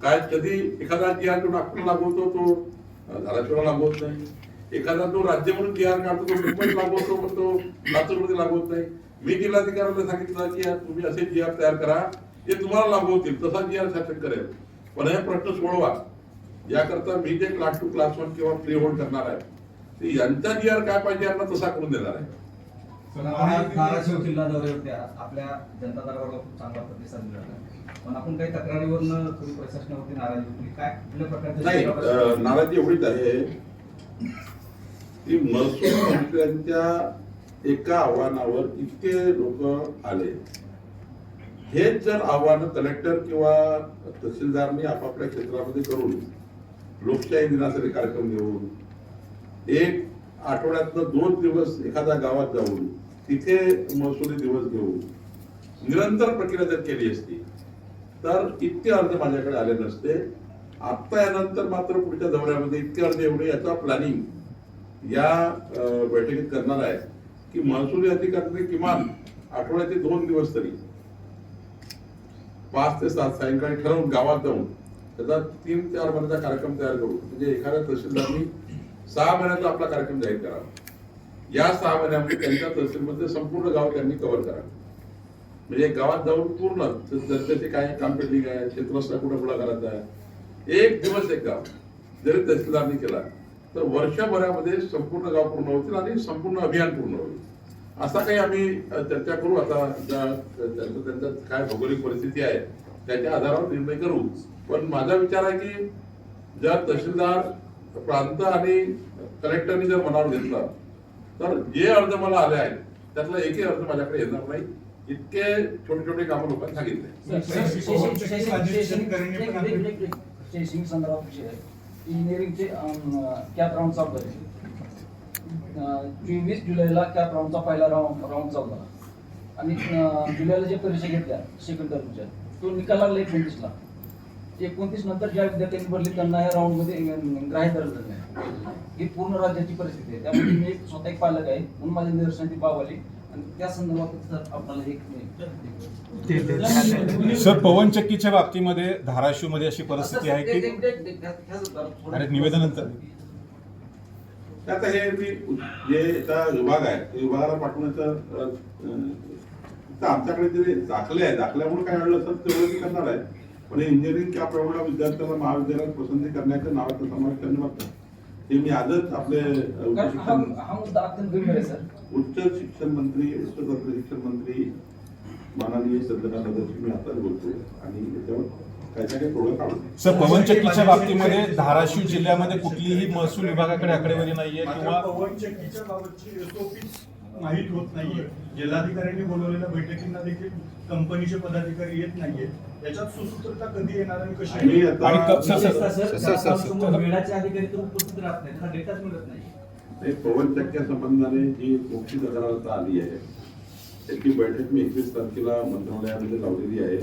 काय कधी एखादा GR तो नागपूरला लागू होतो, तो धाराशिवला लागू होत नाही. एखादा तो राज्य म्हणून GR काढतो, तो मुंबईत लागू होतो, पण तो लातूरमध्ये लागू होत नाही. मी जिल्हाधिकाऱ्याला सांगितलं की तुम्ही असे GR तयार करा जे तुम्हाला लागू होतील, तसा GR शासन करेल. पण हे प्रश्न सोडवा याकरता मी जे क्लास 2, क्लास 1 किंवा फ्री होल्ड करणार आहे ते यांचा GR काय पाहिजे यांना तसा करून देणार आहे. धाराशिव जिल्हा दौऱ्यावरती आपल्या जनता दरबाराला खूप चांगला प्रतिसाद मिळाला, पण आपण काही तक्रारीवरनं थोडी प्रशासनावरती नाराजी होती. काय कुठल्या नाही, प्रकारचे नाराजी एवढीच आहे की महसूल मंत्र्यांच्या एका आव्हानावर इतके लोक आले. हेच जर आव्हान कलेक्टर किंवा तहसीलदारनी आपापल्या क्षेत्रामध्ये करून लोकशाही दिनासाठी कार्यक्रम घेऊन एक आठवड्यातनं 2 दिवस एखाद्या गावात जाऊन तिथे महसुली दिवस घेऊन निरंतर प्रक्रिया जर केली असती तर इतके अर्ज माझ्याकडे आले नसते. आता यानंतर मात्र पुढच्या दौऱ्यामध्ये इतके अर्ज एवढे याचा प्लॅनिंग या बैठकीत करणार आहे की महसुली अधिकाऱ्यांनी किमान आठवड्याचे 2 दिवस तरी 5 ते 7 सायंकाळी ठरवून गावात जाऊन त्याचा 3-4 महिन्याचा कार्यक्रम तयार करू. म्हणजे एखाद्या तहसीलदारनी 6 महिन्याचा आपला कार्यक्रम जाहीर करावा. या 6 महिन्यामध्ये त्यांच्या तहसीलमध्ये संपूर्ण गाव त्यांनी कव्हर करावं. म्हणजे गावात जाऊन पूर्ण जनतेचे काय काम पेंडिंग आहे, क्षेत्रस्थ कुठं पुढा करायचा आहे, एक दिवस एक गाव जरी तहसीलदारनी केला तर वर्षभरामध्ये संपूर्ण गाव पूर्ण होतील आणि संपूर्ण अभियान पूर्ण होईल. असा काही आम्ही चर्चा करू. आता त्यांचा काय भौगोलिक परिस्थिती आहे त्याच्या आधारावर निर्णय करू. पण माझा विचार आहे की जर तहसीलदार, प्रांत आणि कलेक्टरनी जर मनावर घेतला तर जे अर्ज मला आले आहेत त्यातला एकही अर्ज माझ्याकडे येणार नाही. इतके छोटे छोटे काम लोकांनी सांगितले. चेसिंग संदर्भात विषय आहे. इंजिनिअरिंगचे कॅप राऊंड चालू झाले. 24 जुलैला कॅप राऊंडचा पहिला राऊंड चालू झाला. आणि जुलैला ज्या परीक्षा घेतल्या सेकंड टर्मच्या तो निकाल लागला 29ला. 29 नंतर ज्या विद्यार्थ्यांनी भरले त्यांना या राऊंडमध्ये ग्राह्य धरलं नाही. ही पूर्ण राज्याची परिस्थिती आहे. त्यामुळे मी स्वतः एक पालक आहे म्हणून माझ्या निदर्शनात ती बाब आली आणि त्या संदर्भात सर आपल्याला एक सर, पवन चक्कीच्या बाबतीमध्ये धाराशिव मध्ये अशी परिस्थिती आहे की अरे निवेदनानंतर आता हे जे आता विभाग आहे त्या विभागाला पाठवण्याचं तर आमच्याकडे जे दाखले आहे दाखल्यामुळे काय घडलं असेल तेवढं मी करणार आहे. पण इंजिनिअरिंग त्या प्रमाणात विद्यार्थ्याला महाविद्यालयात पसंती करण्याच्या नावाचा समावेश करणे मागतं ते मी आजच आपले हा मुद्दा अत्यंत गंभीर आहे सर. उच्च शिक्षण मंत्री उच्च तंत्र शिक्षण मंत्री माननीय चंद्रकांत दादाशी मी आताच बोलतो आणि त्याच्यावर काय काय थोडं काढू. सर, पवन चक्कीच्या बाबतीमध्ये धाराशिव जिल्ह्यामध्ये कुठलीही महसूल विभागाकडे आकडेवारी नाहीये किंवा पवन चक्कीच्या बाबतची SOP माहीत होत नाहीये. जिल्हाधिकाऱ्यांनी बोलवलेल्या बैठकींना देखील कंपनीचे पदाधिकारी येत नाहीयेत. याच्यात सुसूत्रता कधी येणार आणि कशी आणि येणार? आता सर वेळाचे अधिकारी तर उपस्थित राहत नाही, त्यांना डेटाच मिळत नाही. हे पवन चक्क्या संबंधाने जी मोठी तक्रार आली आहे त्याची बैठक मी 21 तारखेला मंत्रालयामध्ये लावलेली आहे.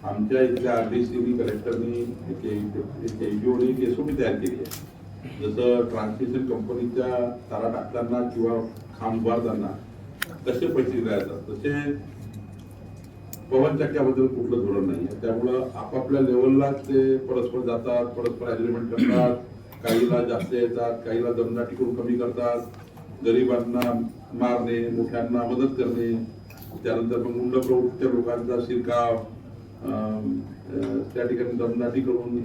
आमच्या इथल्या RDCनी कलेक्टरनी एनजीओनी एक SOP तयार केली आहे. जसं ट्रान्समिशन कंपनीच्या तारा टाकताना किंवा खांब उभारताना कसे पैसे दिले जातात तसे पवन चक्क्याबद्दल कुठलं धोरण नाही आहे. त्यामुळं आपापल्या लेवलला ते परस्पर जातात, परस्पर अग्रीमेंट करतात, काहीला जास्त येतात, काहीला दमदाटी करून कमी करतात, गरिबांना मारणे, मोठ्यांना मदत करणे, त्यानंतर मग गुंड प्रवृत्तीच्या लोकांचा शिरकाव, त्या ठिकाणी दमदाटी करून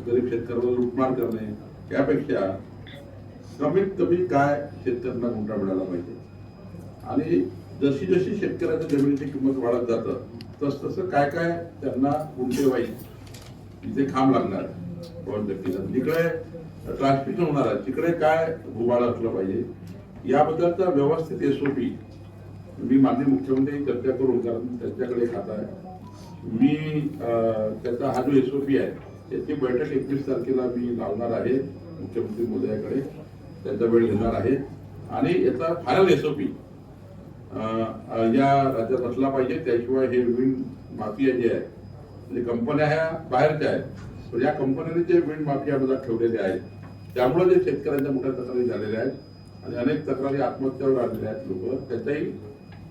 गरीब शेतकऱ्याला लुटमार करणे. यापेक्षा कमीत कमी काय शेतकऱ्यांना गुंठा मिळाला पाहिजे आणि जशी जशी शेतकऱ्याच्या जमिनीची किंमत वाढत जातं तस तसं काय काय त्यांना गुंठे वाईज तिथे खांब लागणार पवन चक्कीला, जिकडे ट्रान्समिशन होणार आहे तिकडे काय भूभाड असलं पाहिजे याबद्दलचा व्यवस्थित SOP मी माननीय मुख्यमंत्री चर्चा करून, कारण त्यांच्याकडे खाता आहे मी त्याचा हा जो SOP आहे त्याची बैठक 21 तारखेला मी लावणार आहे मुख्यमंत्री महोदयाकडे, त्यांचा वेळ घेणार आहे आणि याचा फायनल SOP या राज्यात असला पाहिजे. त्याशिवाय हे विंड माफिया जे आहे म्हणजे कंपन्या ह्या बाहेरच्या आहेत पण या कंपन्यांनी जे विंड माफियामध्ये ठेवलेले आहेत त्यामुळे जे शेतकऱ्यांच्या मोठ्या तक्रारी झालेल्या आहेत आणि अनेक तक्रारी आत्महत्यावर आलेल्या आहेत लोक, त्याचाही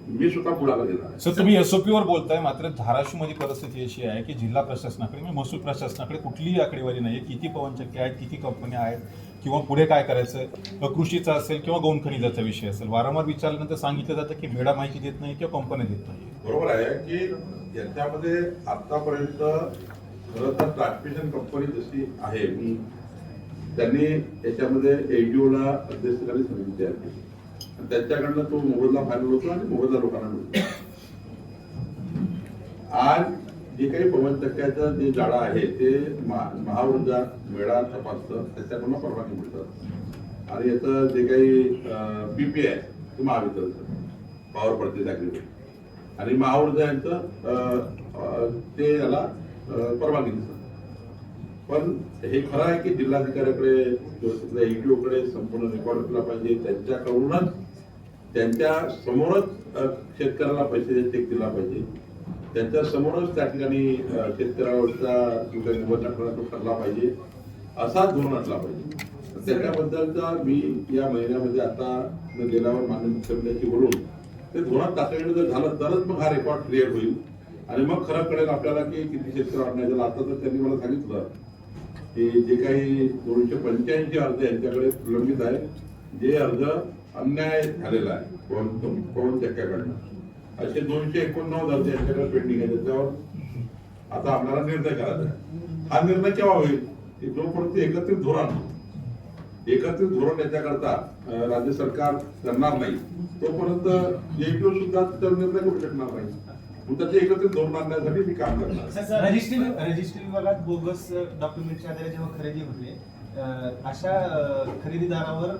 मी स्वतः पुढाकार घेणार आहे. सर, तुम्ही SOP वर बोलताय, मात्र धाराशिव मध्ये परिस्थिती अशी आहे की जिल्हा प्रशासनाकडे म्हणजे महसूल प्रशासनाकडे कुठलीही आकडेवारी नाहीये. किती पवन चक्की आहेत, किती कंपन्या आहेत किंवा पुढे काय करायचं, कृषीचा असेल किंवा गौण खनिजाचा विषय असेल, वारंवार विचारल्यानंतर सांगितलं जातं की मेडा माहिती देत नाही किंवा कंपन्या देत नाही. बरोबर आहे की याच्यामध्ये आतापर्यंत खरं तर ट्रान्समिशन कंपनी जशी आहे त्यांनी याच्यामध्ये एनजीओला अध्यक्षतेखाली समिती तयार केली आणि त्यांच्याकडनं तो मोबदला फायनल होतो आणि मोबदला लोकांना मिळतो. आज जे काही पवन चक्क्याचं जे जाळं आहे ते महाऊर्जा मेळा तपासतं, त्याच्याकडून परवानगी मिळतात आणि याचं जे काही PPA आहे ते महावितरणचं पॉवर परचेस ॲग्रीमेंट आणि महाऊर्जा यांचं ते याला परवानगी देतात. पण हे खरं आहे की जिल्हाधिकाऱ्याकडे किंवा तिथल्या EDOकडे संपूर्ण रेकॉर्ड केला पाहिजे, त्यांच्याकडूनच त्यांच्या समोरच शेतकऱ्याला पैसे चेक दिला पाहिजे, त्यांच्या समोरच त्या ठिकाणी शेतकऱ्यावरचा निवडणूक तो ठरला पाहिजे, असा धोरण असला पाहिजे. त्याच्याबद्दलचा मी या महिन्यामध्ये आता गेल्यावर माननीय मुख्यमंत्र्यांशी बोलून ते धोरण टाकलं जर झालं तरच मग हा रेकॉर्ड क्लिअर होईल आणि मग खरं कळेल आपल्याला की किती शेतकरी आणण्यात आता तर त्यांनी मला सांगितलं की जे काही 285 अर्ज यांच्याकडे प्रलंबित आहे, जे अर्ज अन्याय झालेला आहे पवन चक्क्याकडनं, असे 289 अर्ज यांच्याकडे पेंडिंग आहे. त्याच्यावर आता आपल्याला निर्णय करायचा आहे. हा निर्णय केव्हा होईल की जोपर्यंत एकत्रित धोरण याच्याकरता राज्य सरकार करणार नाही तोपर्यंत EDO सुद्धा त्याच्यावर निर्णय करू शकणार नाही. त्याचे एकत्रित धोरण आणण्यासाठी मी काम करणार. रजिस्ट्री विभागात बोगस डॉक्युमेंटच्या आधारे जेव्हा खरेदी होते अशा खरेदीदारावर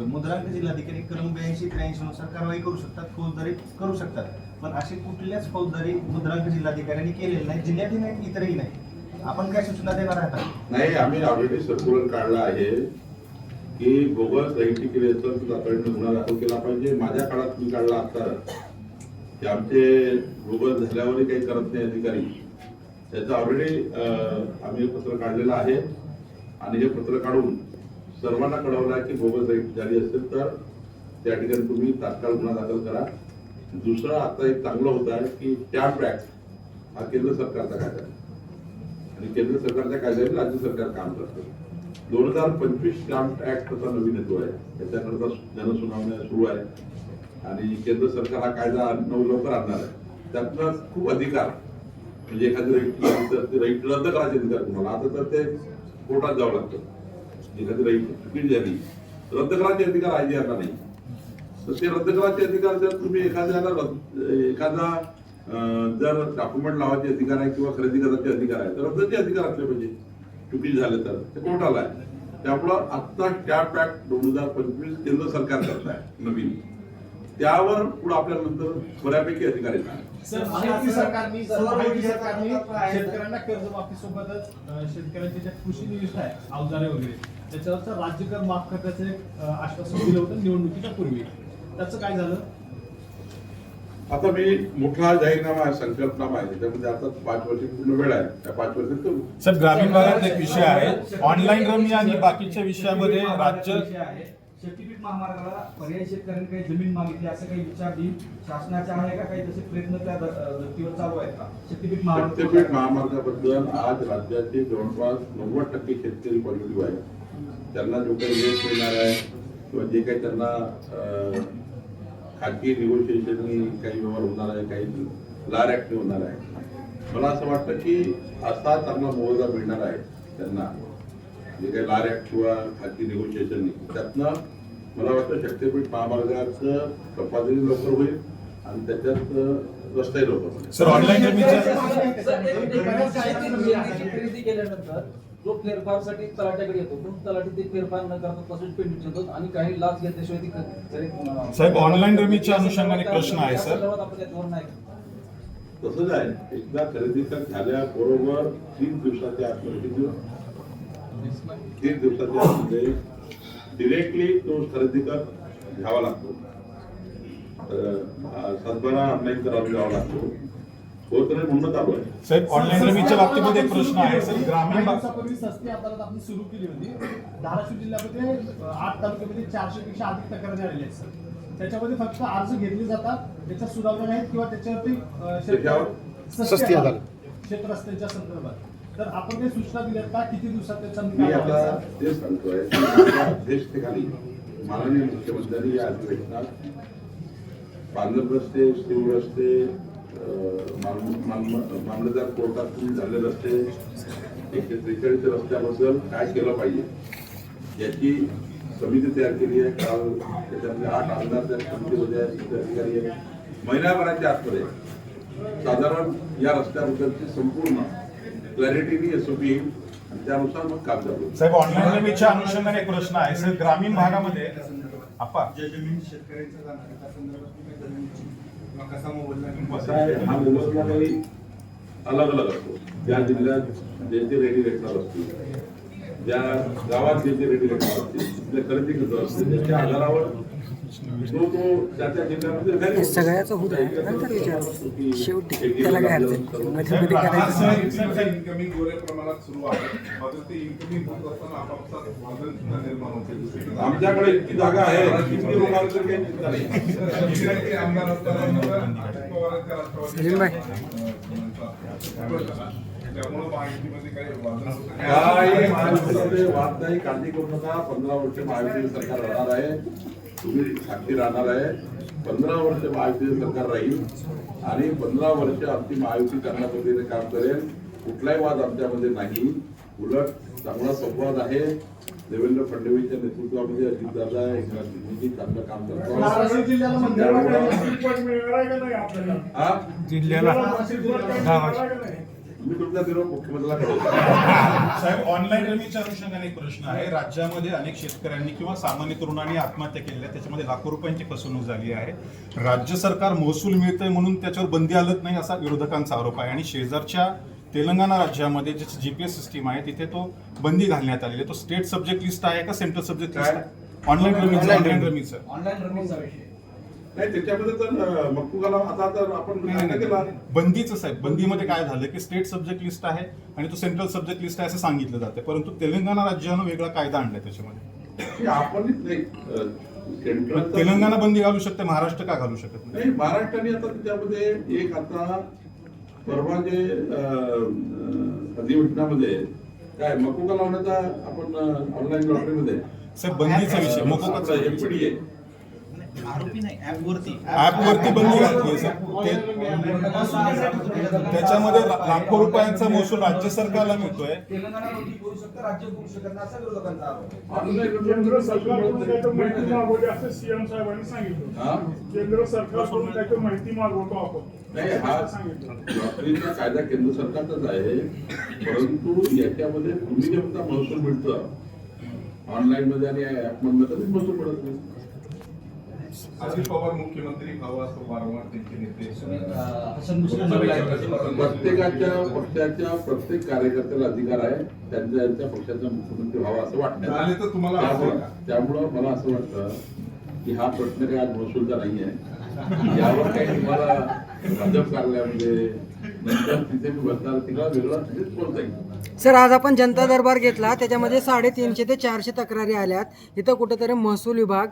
मुद्रांक जिल्हाधिकारी कलम 82-83 नुसार कारवाई करू शकतात, फौजदारी करू शकतात. पण असे कुठल्याच फौजदारी मुद्रांक जिल्हाधिकाऱ्यांनी केलेले नाही, जिल्ह्यातही नाही इतरही नाही. आपण काय सूचना देणार आहात? नाही, आम्ही ऑलरेडी सर्क्युलर काढला आहे की बोगस दहीटी केली तर तातडीने गुन्हा दाखल केला पाहिजे. माझ्या काळात मी काढला आता की आमचे भूगोल झाल्यावरही काही करत नाही अधिकारी, त्याचं ऑलरेडी आम्ही पत्र काढलेलं आहे आणि हे पत्र काढून सर्वांना कळवलं आहे की बोगस रहित झाली असेल तर त्या ठिकाणी तुम्ही तात्काळ गुन्हा दाखल करा. दुसरं आता एक चांगलं होत आहे की स्टॅम्प ऍक्ट हा केंद्र सरकारचा कायदा आहे आणि केंद्र सरकारच्या कायद्याने राज्य सरकार काम करतं. 2025 स्टॅम्प ऍक्ट तसा नवीन येतो आहे, त्याच्याकरता जनसुनावण्या सुरू आहे आणि केंद्र सरकार हा कायदा लवकर आणणार आहे. त्यातनं खूप अधिकार म्हणजे एखादी राईट रद्द करायचे अधिकार तुम्हाला, आता तर ते कोर्टात जावं लागतं. एखादी राईट चुकीची झाली रद्द करायचे अधिकार आयजीआरला नाही, तर ते रद्द करायचे अधिकार जर तुम्ही एखादा जर डॉक्युमेंट लावायचे अधिकार आहे किंवा खरेदी करायचे अधिकार आहे तर रद्दचे अधिकार असले पाहिजे. चुकीचे झाले तर ते कोर्टाला आहे. त्यामुळं आता स्टॅम्प ऍक्ट 2025 केंद्र सरकार करत आहे नवीन, त्यावर पुढे आपल्या नंतर बऱ्यापैकी अधिकार येतात. माहिती सरकारने शेतकऱ्यांना कर्जमाफी सोबतच शेतकऱ्यांच्या ज्या कृषी निविष्ठा आहे अवजारे वगैरे त्याच्यावरचं राज्य कर माफ करण्याचं एक आश्वासन दिलं होतं निवडणुकीच्या पूर्वी, त्याचं काय झालं? आता मी मोठा जाहीरनामा आहे, संकल्पनामा आहे, त्याच्यामध्ये आता 5 वर्ष पूर्ण वेळ आहे, त्या 5 वर्षात करू. सर ग्रामीण भागात एक विषय आहे ऑनलाईन रमी आणि बाकीच्या विषयामध्ये राज्य शक्तीपीठ महामार्गाला पर्यायी शेतकऱ्यांनी काही जमीन मागितली असं काही विचार देऊन शासनाचे आहे का काही तसे प्रयत्न त्या धर्तीवर चालू आहेत का? शक्तीपीठ महामार्गाबद्दल आज राज्याचे जवळपास 90% शेतकरी पॉझिटिव्ह आहे. त्यांना जो काही वेळ मिळणार आहे किंवा जे काही त्यांना खाजगी निगोशिएशननी काही व्यवहार होणार आहे, काही लार ऍक्टिव्ह होणार आहे, मला असं वाटतं की असा चांगला मोबदला मिळणार आहे त्यांना जे काही लार ऍक्ट किंवा खाजगी निगोशिएशननी, त्यातनं मला वाटतं शक्तीपीठ महामार्गाचं तपासणी लवकर होईल आणि त्याच्यात रस्ताही लवकर होईल. सर ऑनलाईन रमीच्या खरेदी केल्यानंतर तो फेरफारसाठी तलाट्याकडे येतो, पण तलाठी ते फेरफार न करता तसंच पेंडिंग ठेवतात आणि काही लाच घेतल्याशिवाय ती साहेब ऑनलाईन रमीच्या अनुषंगाने प्रश्न आहे सर. तसंच आहे, एकदा खरेदी झाल्याबरोबर 3 दिवसाच्या आतमध्ये 3 दिवसाच्या आतमध्ये डिरेक्टली तो खरेदी घ्यावा लागतो, सातबारा ऑनलाईन करावा घ्यावा लागतो. होत नाही म्हणून चालू आहे. साहेब ऑनलाईन रमीच्या बाबतीमध्ये एक प्रश्न आहे सर. ग्रामीण दिवसापूर्वी सस्ती अदालत आपण सुरू केली होती. धाराशिव जिल्ह्यामध्ये 8 तालुक्यामध्ये 400 पेक्षा अधिक तक्रारी आलेल्या आहेत सर. त्याच्यामध्ये फक्त अर्ज घेतले जातात, त्याच्या सुनावण्या नाहीत किंवा त्याच्यावरती सस्ती अदालत शेत रस्त्याच्या संदर्भात. तर आपण काही सूचना दिल्यात का किती दिवसात त्याचा मी निकाल आता लावायचा? तेच सांगतोय, अध्यक्षतेखाली माननीय मुख्यमंत्र्यांनी या अधिवेशनात पांढर रस्ते, शिव रस्ते, मामलेदार कोर्टातून झालेले रस्ते 143 रस्त्याबद्दल काय केलं पाहिजे याची समिती तयार केली आहे. काल त्याच्यामध्ये 8 आमदार त्या समितीमध्ये अधिकारी आहे. महिन्याभराच्या आतमध्ये साधारण या रस्त्याबद्दलची संपूर्ण क्लॅरिटी एसओपी येईल आणि त्यानुसार मग काम चालू. साहेब ऑनलाईन रमीच्या अनुषंगाने एक प्रश्न आहे सर. ग्रामीण भागामध्ये आपा जमीन शेतकऱ्यांच्या जाणार त्या संदर्भात जमिनीची कसा कसं आहे, हा मोबदला काही अलग अलग असतो. ज्या जिल्ह्यात ज्यांचे रेडी रेटणार असतील, ज्या गावात ज्यांचे रेडी रेटणार असतील, तिथले खरेदी कसं असते त्याच्या आधारावर तो त्या जिल्ह्यामध्ये सगळ्याचं होत आहे नंतर विचार शेवटी त्याला काय अडचण मध्ये मध्ये करायचं. इन्कमिंग गोऱ्या प्रमाणात सुरू आहे, मात्र ते इन्कमिंग होत असताना आपापसात वादळ सुद्धा निर्माण होते. आमच्याकडे इतकी जागा आहे किती लोकांना तर काही चिंता नाही. आमदार असताना अजित पवारांच्या त्यामुळे माहितीमध्ये काही वादळ होतं काही महायुतीमध्ये वाद नाही, काळजी करू नका. 15 वर्ष महायुतीचे सरकार राहणार आहे, तुम्ही साक्षी राहणार आहे. 15 वर्ष महायुतीचे सरकार राहील आणि 15 वर्ष आमची महायुती चांगल्या पद्धतीने काम करेल. कुठलाही वाद आमच्यामध्ये नाही, उलट चांगला संवाद आहे. देवेंद्र फडणवीसच्या नेतृत्वामध्ये अजितदादा एकनाथ शिंदेजी चांगलं काम करतात. धाराशिव जिल्ह्याला मंत्रिपद मिळणार आहे का नाही आपल्याला? हा जिल्ह्याला मंत्रिपद मिळणार आहे का नाही? मी तुमचा निरोप मुख्यमंत्र्याला कळवतो. साहेब ऑनलाईन रमीच्या अनुषंगाने एक प्रश्न आहे. राज्यामध्ये अनेक शेतकऱ्यांनी किंवा सामान्य तरुणांनी आत्महत्या केल्या, त्याच्यामध्ये लाखो रुपयांची फसवणूक झाली आहे. राज्य सरकार महसूल मिळतंय म्हणून त्याच्यावर बंदी आणत नाही असा विरोधकांचा आरोप आहे आणि शेजारच्या तेलंगणा राज्यामध्ये ज्याची जीपीएस सिस्टीम आहे तिथे तो बंदी घालण्यात आलेली आहे. तो स्टेट सब्जेक्ट लिस्ट आहे का सेंट्रल सब्जेक्ट लिस्ट आहे? ऑनलाईन रमीचं ऑनलाईन रमीचा विषय नाही त्याच्यामध्ये तर मक्कुगाला आता तर आपण कायदा केला. बंदीचं साहेब, बंदीमध्ये काय झालं की स्टेट सब्जेक्ट लिस्ट आहे आणि तो सेंट्रल सब्जेक्ट लिस्ट आहे असं सांगितलं जाते, परंतु तेलंगणा राज्यानं वेगळा कायदा आणलाय त्याच्यामध्ये. हे आपण नाही सेंट्रल तेलंगणा बंदी घालू शकते, महाराष्ट्र का घालू शकत नाही? नाही, महाराष्ट्राने आता त्याच्यामध्ये एक आता परवा जे अधिवेशनामध्ये काय मकोका लावण्याचा आपण ऑनलाईन लॉटरीमध्ये साहेब बंदीचा विषय मकोकाचा एमपीडीए आरोपी नाही ऍपवरती ऍपवरती बंदी घातली सर. त्याच्यामध्ये लाखो रुपयांचा महसूल राज्य सरकारला मिळतोय. तेलंगणा बंदी करू शकतं, राज्य करू शकत नाही असा विरोधकांचा आरोप आहे. केंद्र सरकारकडून काही तर माहिती मागवली असं सीएम साहेबांनी सांगितलं. केंद्र सरकारकडून काही तर माहिती मागवतो आपण नाही, हा सांगितलं. लॉटरीचा कायदा केंद्र सरकारचाच आहे, परंतु याच्यामध्ये तुम्ही जे म्हणता महसूल मिळतं ऑनलाईन मध्ये आणि ऍप मध्ये कधीच महसूल मिळत नाही. अजित पवार मुख्यमंत्री व्हावं असं वारंवार त्यांचे नेते हसन मुश्रीफ प्रत्येकाच्या पक्षाच्या प्रत्येक कार्यकर्त्याला अधिकार आहे त्यांच्या पक्षाचा मुख्यमंत्री व्हावा असं झाले वाटतं. तर तुम्हाला आवडेल का? त्यामुळं मला असं वाटतं की हा प्रश्न काही आज महसूलचा नाही आहे. यावर काही तुम्हाला भाजप कार्यालयामध्ये नंतर तिथे मी बसणार तिला वेगळा तिथेच बोलता येईल. सर आज आपण जनता दरबार घेतला, त्याच्यामध्ये 350 ते 400 तक्रारी आल्यात. इथं कुठेतरी महसूल विभाग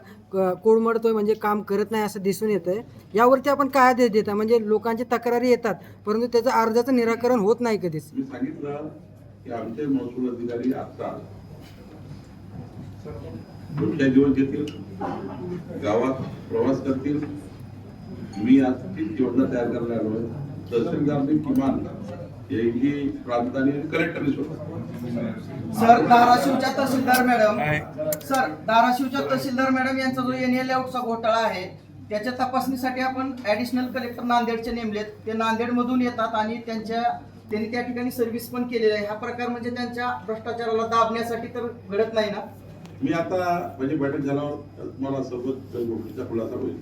कोडमडतोय, म्हणजे काम करत नाही असं दिसून येतंय. यावरती आपण काय आदेश देता? म्हणजे लोकांची तक्रारी येतात परंतु त्याचं अर्जाचं निराकरण होत नाही कधीच. मी सांगितलं की आमचे महसूल अधिकारी आता पुढच्या दिवस घेतील, गावात प्रवास करतील. मी आज तीच योजना तयार करायला आलोय. तहसीलदारने किमान एकही प्रांताने कलेक्टरने स्वतः सर धाराशिवच्या तहसीलदार मॅडम यांचा जो एनएल लेआउटचा घोटाळा आहे त्याच्या तपासणीसाठी आपण ऍडिशनल कलेक्टर नांदेडचे नेमलेत. ते नांदेडमधून येतात आणि त्यांनी त्या ठिकाणी सर्व्हिस पण केलेली आहे. हा प्रकार म्हणजे त्यांच्या भ्रष्टाचाराला दाबण्यासाठी तर घडत नाही ना? मी आता माझी बैठक झाल्यावर तुम्हाला सोबत गोष्टीचा खुलासा होईल.